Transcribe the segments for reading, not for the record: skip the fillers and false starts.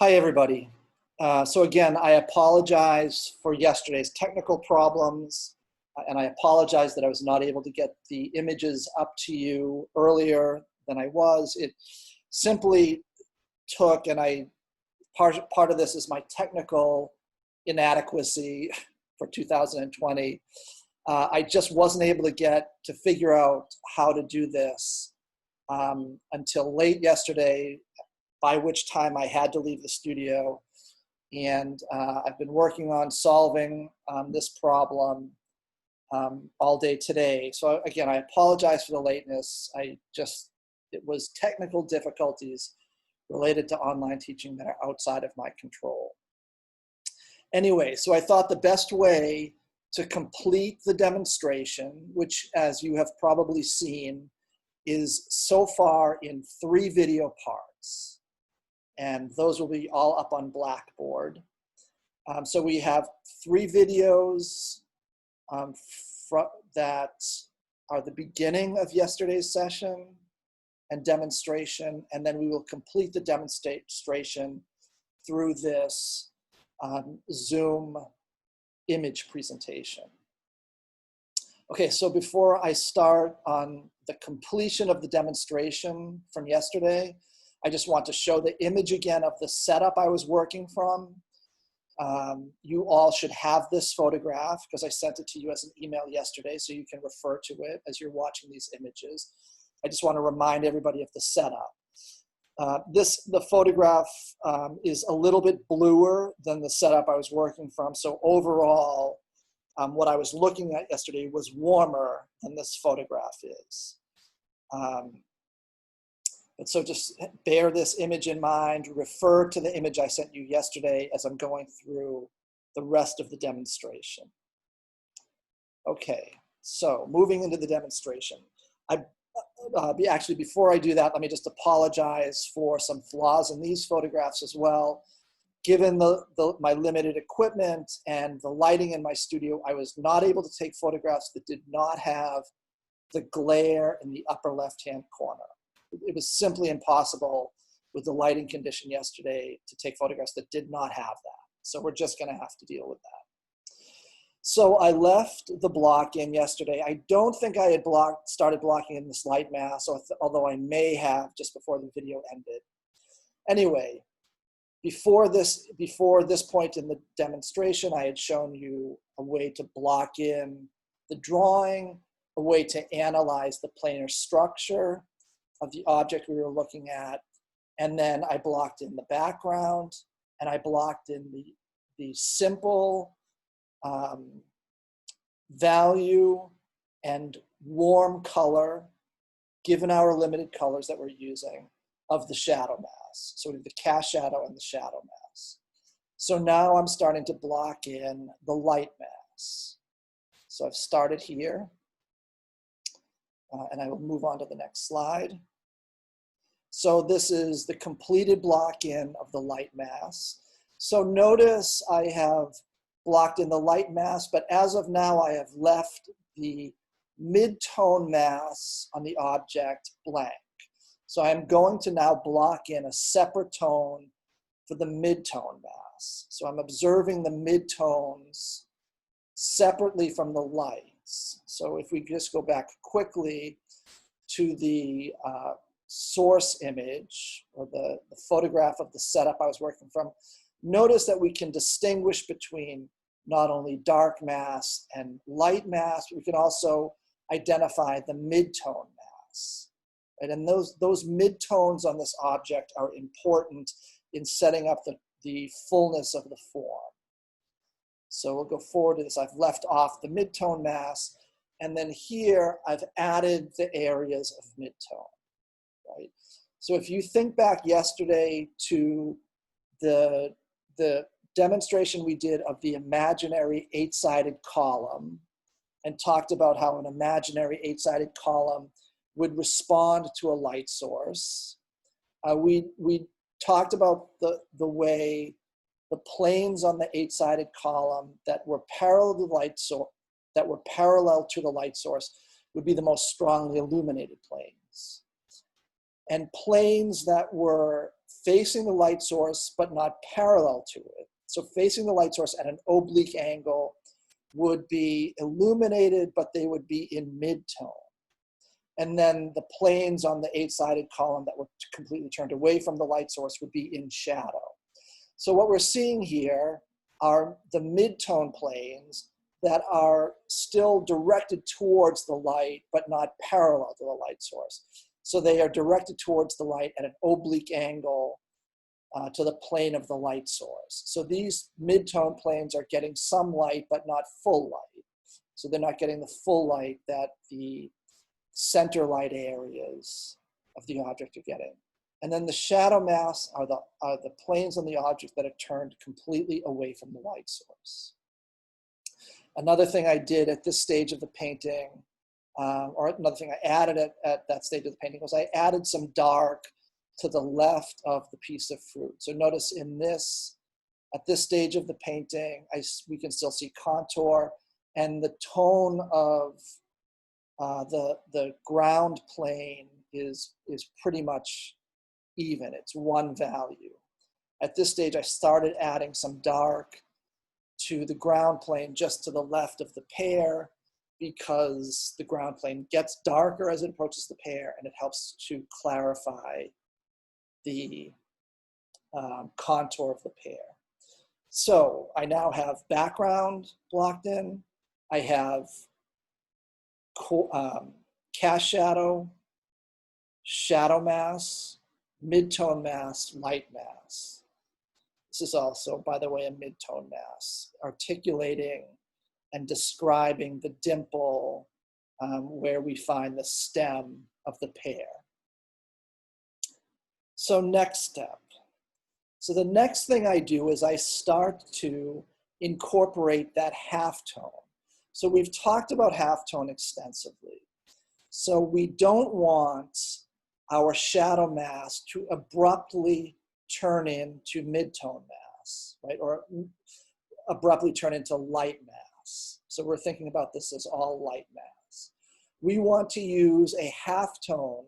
Hi, everybody. So again, I apologize for yesterday's technical problems, and I apologize that I was not able to get the images up to you earlier than I was. It simply took, and part of this is my technical inadequacy for 2020. I just wasn't able to figure out how to do this until late yesterday, by which time I had to leave the studio. And I've been working on solving this problem all day today. So again, I apologize for the lateness. It was technical difficulties related to online teaching that are outside of my control. Anyway, so I thought the best way to complete the demonstration, which as you have probably seen, is so far in 3 video parts. And those will be all up on Blackboard. So we have 3 videos that are the beginning of yesterday's session and demonstration, and then we will complete the demonstration through this Zoom image presentation. Okay, so before I start on the completion of the demonstration from yesterday, I just want to show the image again of the setup I was working from. You all should have this photograph because I sent it to you as an email yesterday, so you can refer to it as you're watching these images. I just want to remind everybody of the setup. The photograph is a little bit bluer than the setup I was working from, so overall, what I was looking at yesterday was warmer than this photograph is. And so just bear this image in mind, refer to the image I sent you yesterday as I'm going through the rest of the demonstration. Okay, so moving into the demonstration. Actually, before I do that, let me just apologize for some flaws in these photographs as well. Given my limited equipment and the lighting in my studio, I was not able to take photographs that did not have the glare in the upper left-hand corner. It was simply impossible with the lighting condition yesterday to take photographs that did not have that. So we're just gonna have to deal with that. So I left the block in yesterday. I don't think I had started blocking in this light mass, although I may have just before the video ended. Anyway, before this point in the demonstration, I had shown you a way to block in the drawing, a way to analyze the planar structure of the object we were looking at, and then I blocked in the background, and I blocked in the simple value and warm color, given our limited colors that we're using, of the shadow mass. So we have the cast shadow and the shadow mass. So now I'm starting to block in the light mass. So I've started here, and I will move on to the next slide. So this is the completed block in of the light mass. So notice I have blocked in the light mass, but as of now I have left the mid-tone mass on the object blank. So I'm going to now block in a separate tone for the mid-tone mass. So I'm observing the mid-tones separately from the lights. So if we just go back quickly to the source image, or the photograph of the setup I was working from, notice that we can distinguish between not only dark mass and light mass, but we can also identify the mid-tone mass. Right? And those mid-tones on this object are important in setting up the fullness of the form. So we'll go forward to this. I've left off the mid-tone mass, and then here I've added the areas of mid-tone. Right? So if you think back yesterday to the demonstration we did of the imaginary 8-sided column, and talked about how an imaginary 8-sided column would respond to a light source, we talked about the way the planes on the 8-sided column that were parallel to the light source would be the most strongly illuminated planes. And planes that were facing the light source, but not parallel to it. So facing the light source at an oblique angle would be illuminated, but they would be in mid-tone. And then the planes on the 8-sided column that were completely turned away from the light source would be in shadow. So what we're seeing here are the mid-tone planes that are still directed towards the light, but not parallel to the light source. So they are directed towards the light at an oblique angle to the plane of the light source. So these mid-tone planes are getting some light, but not full light. So they're not getting the full light that the center light areas of the object are getting. And then the shadow mass are the planes on the object that are turned completely away from the light source. Another thing I did at this stage of the painting, or another thing I added at that stage of the painting, was I added some dark to the left of the piece of fruit. So notice at this stage of the painting, we can still see contour, and the tone of the ground plane is pretty much even. It's one value. At this stage, I started adding some dark to the ground plane just to the left of the pear, because the ground plane gets darker as it approaches the pear, and it helps to clarify the contour of the pear. So I now have background blocked in. I have cast shadow, shadow mass, mid-tone mass, light mass. This is also, by the way, a mid-tone mass, articulating and describing the dimple where we find the stem of the pear. So next step. So the next thing I do is I start to incorporate that halftone. So we've talked about halftone extensively. So we don't want our shadow mass to abruptly turn into mid-tone mass, right? Or abruptly turn into light mass. So we're thinking about this as all light mass. We want to use a halftone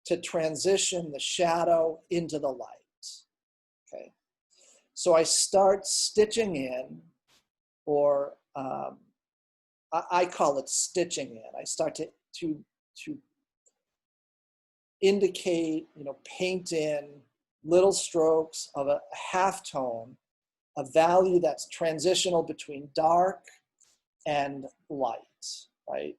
to transition the shadow into the light, okay? So I start stitching in, or I call it stitching in. I start to indicate, paint in little strokes of a halftone, a value that's transitional between dark and light, right?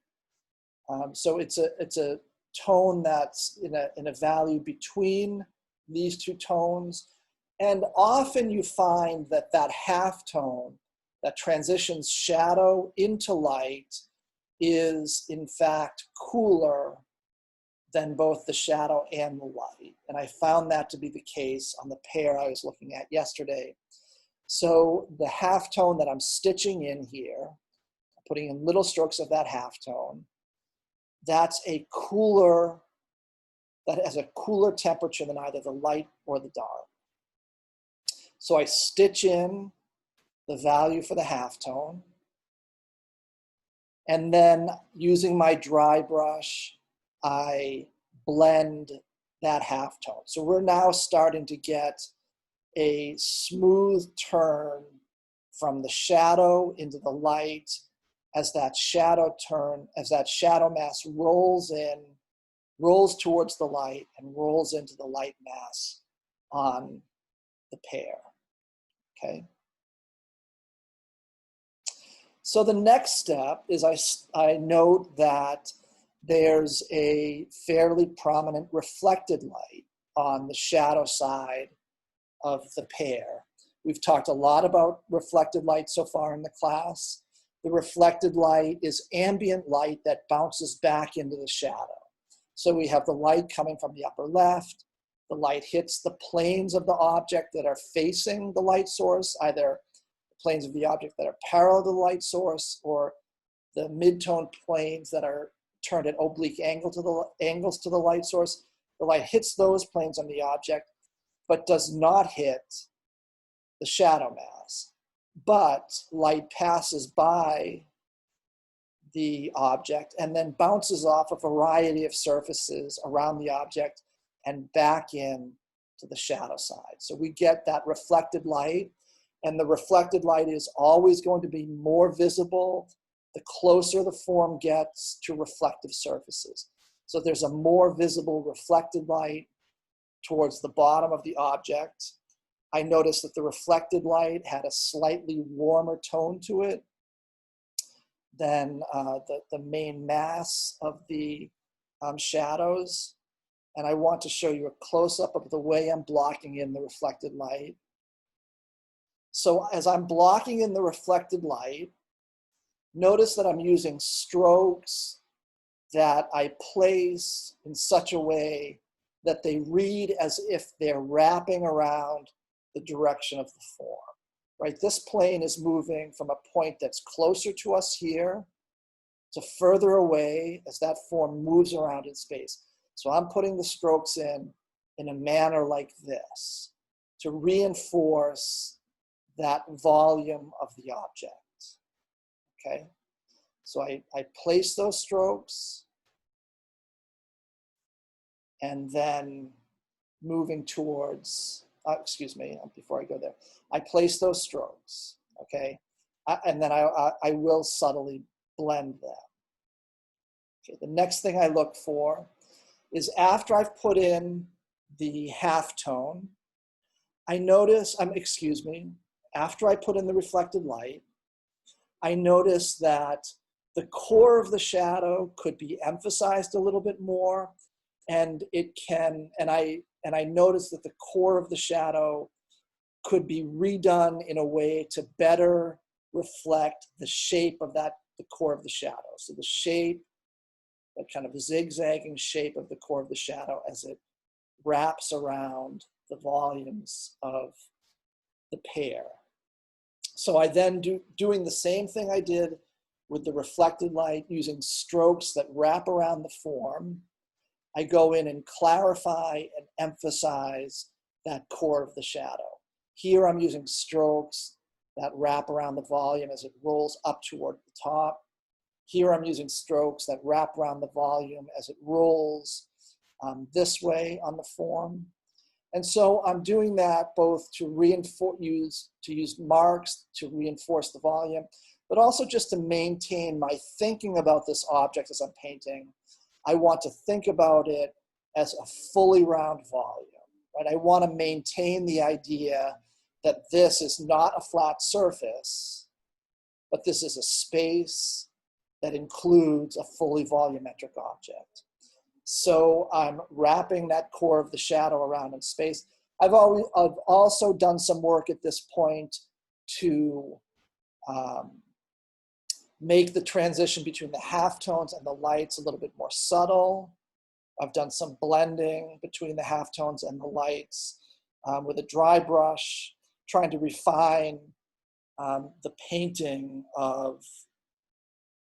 So it's a tone that's in a value between these two tones. And often you find that halftone that transitions shadow into light is in fact cooler than both the shadow and the light. And I found that to be the case on the pear I was looking at yesterday. So the halftone that I'm stitching in here, putting in little strokes of that halftone, that has a cooler temperature than either the light or the dark. So I stitch in the value for the halftone, and then using my dry brush, I blend that halftone. So we're now starting to get a smooth turn from the shadow into the light as that shadow mass rolls towards the light and rolls into the light mass on the pear, okay? So the next step is I note that there's a fairly prominent reflected light on the shadow side of the pear. We've talked a lot about reflected light so far in the class. The reflected light is ambient light that bounces back into the shadow. So we have the light coming from the upper left. The light hits the planes of the object that are facing the light source, either the planes of the object that are parallel to the light source, or the mid-tone planes that are turned at oblique angles to the light source. The light hits those planes on the object, but does not hit the shadow mass. But light passes by the object and then bounces off a variety of surfaces around the object and back in to the shadow side. So we get that reflected light, and the reflected light is always going to be more visible the closer the form gets to reflective surfaces. So there's a more visible reflected light towards the bottom of the object. I noticed that the reflected light had a slightly warmer tone to it than the main mass of the shadows. And I want to show you a close-up of the way I'm blocking in the reflected light. So as I'm blocking in the reflected light, notice that I'm using strokes that I place in such a way that they read as if they're wrapping around the direction of the form, right? This plane is moving from a point that's closer to us here to further away as that form moves around in space. So I'm putting the strokes in a manner like this to reinforce that volume of the object, okay? So I place those strokes, and then moving towards, excuse me, before I go there, I place those strokes, okay? And then I will subtly blend them. Okay, the next thing I look for is after I've put in the halftone, I notice, after I put in the reflected light, I notice that the core of the shadow could be emphasized a little bit more, and it can, and I notice that the core of the shadow could be redone in a way to better reflect the shape of the core of the shadow. So the shape, that kind of zigzagging shape of the core of the shadow as it wraps around the volumes of the pear. So I then doing the same thing I did with the reflected light, using strokes that wrap around the form, I go in and clarify and emphasize that core of the shadow. Here I'm using strokes that wrap around the volume as it rolls up toward the top. Here I'm using strokes that wrap around the volume as it rolls this way on the form. And so I'm doing that both to use marks to reinforce the volume, but also just to maintain my thinking about this object as I'm painting. I want to think about it as a fully round volume, right? I want to maintain the idea that this is not a flat surface, but this is a space that includes a fully volumetric object. So I'm wrapping that core of the shadow around in space. I've also done some work at this point to make the transition between the halftones and the lights a little bit more subtle. I've done some blending between the halftones and the lights with a dry brush, trying to refine the painting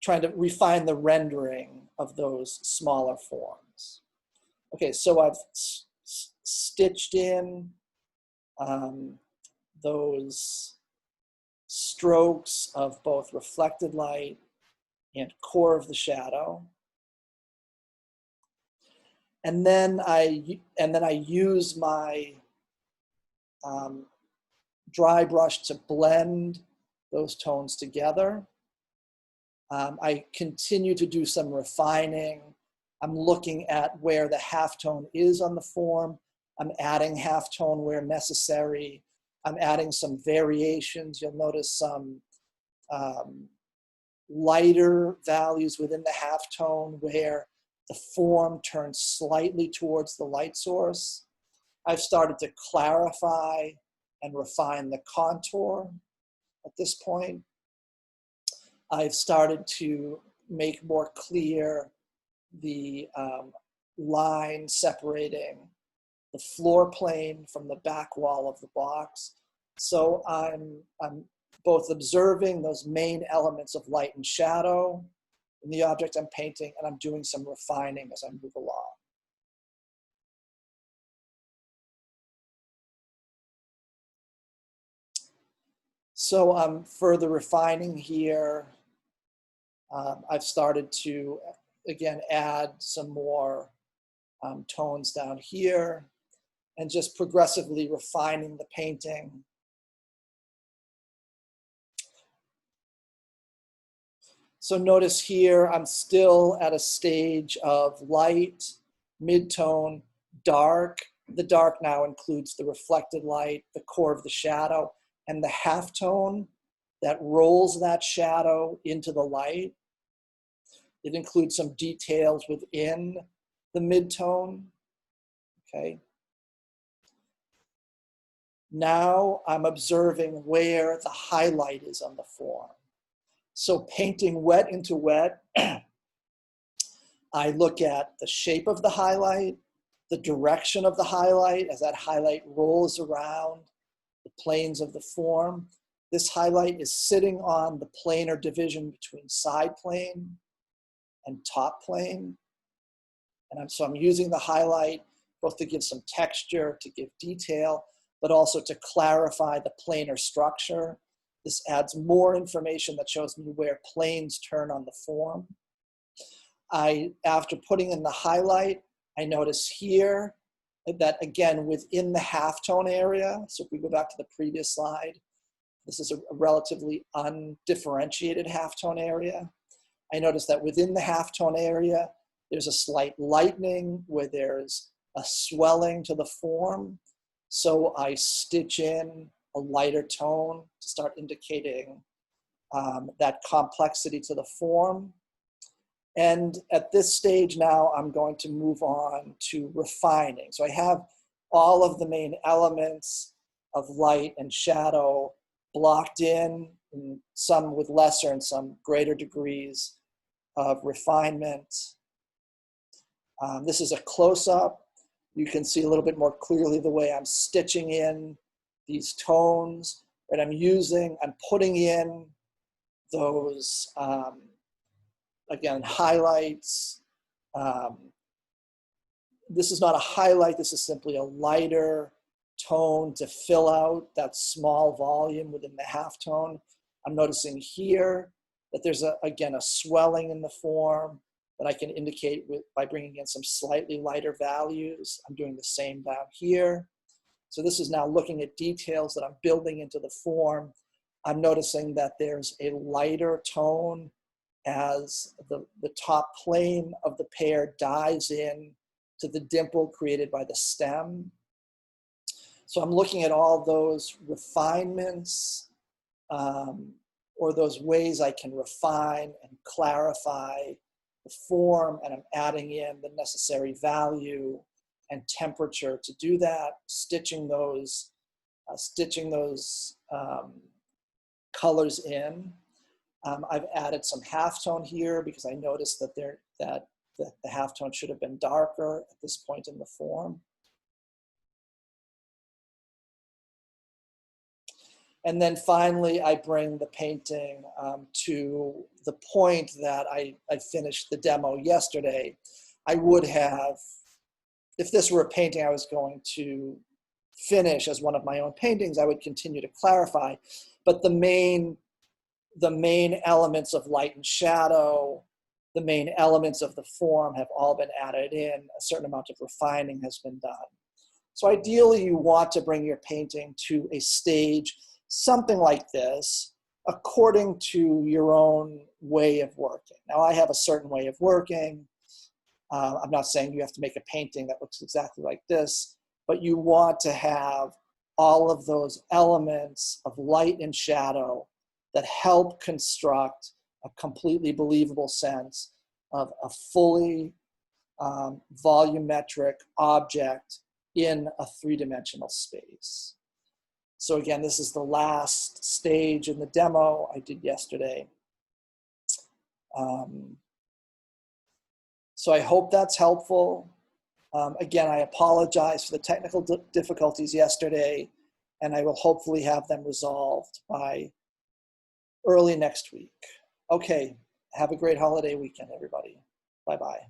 trying to refine the rendering of those smaller forms. Okay, so I've stitched in those strokes of both reflected light and core of the shadow. And then I use my dry brush to blend those tones together. I continue to do some refining. I'm looking at where the halftone is on the form. I'm adding halftone where necessary. I'm adding some variations. You'll notice some lighter values within the halftone where the form turns slightly towards the light source. I've started to clarify and refine the contour at this point. I've started to make more clear the line separating the floor plane from the back wall of the box. So I'm both observing those main elements of light and shadow in the object I'm painting, and I'm doing some refining as I move along. So I'm further refining here. I've started to, again, add some more tones down here. and just progressively refining the painting. So notice here, I'm still at a stage of light, mid-tone, dark. The dark now includes the reflected light, the core of the shadow, and the halftone that rolls that shadow into the light. It includes some details within the mid-tone, okay? Now I'm observing where the highlight is on the form. So painting wet into wet, I look at the shape of the highlight, the direction of the highlight as that highlight rolls around the planes of the form. This highlight is sitting on the planar division between side plane and top plane. And so I'm using the highlight both to give some texture, to give detail, but also to clarify the planar structure. This adds more information that shows me where planes turn on the form. After putting in the highlight, I notice here that again, within the halftone area, so if we go back to the previous slide, this is a relatively undifferentiated halftone area. I notice that within the halftone area, there's a slight lightening where there's a swelling to the form. So I stitch in a lighter tone to start indicating that complexity to the form. And at this stage now, I'm going to move on to refining. So I have all of the main elements of light and shadow blocked in, and some with lesser and some greater degrees of refinement. This is a close-up. You can see a little bit more clearly the way I'm stitching in these tones that I'm putting in those, again, highlights. This is not a highlight, this is simply a lighter tone to fill out that small volume within the halftone. I'm noticing here that there's, again, a swelling in the form that I can indicate by bringing in some slightly lighter values. I'm doing the same down here. So this is now looking at details that I'm building into the form. I'm noticing that there's a lighter tone as the top plane of the pear dives in to the dimple created by the stem. So I'm looking at all those refinements or those ways I can refine and clarify the form, and I'm adding in the necessary value and temperature to do that, stitching those colors in. I've added some halftone here because I noticed that the halftone should have been darker at this point in the form. And then finally, I bring the painting to the point that I finished the demo yesterday. I would have, if this were a painting I was going to finish as one of my own paintings, I would continue to clarify. But the main elements of light and shadow, the main elements of the form have all been added in. A certain amount of refining has been done. So ideally, you want to bring your painting to a stage something like this, according to your own way of working. Now, I have a certain way of working. I'm not saying you have to make a painting that looks exactly like this, but you want to have all of those elements of light and shadow that help construct a completely believable sense of a fully volumetric object in a three-dimensional space. So again, this is the last stage in the demo I did yesterday. So I hope that's helpful. Again, I apologize for the technical difficulties yesterday, and I will hopefully have them resolved by early next week. Okay, have a great holiday weekend, everybody. Bye-bye.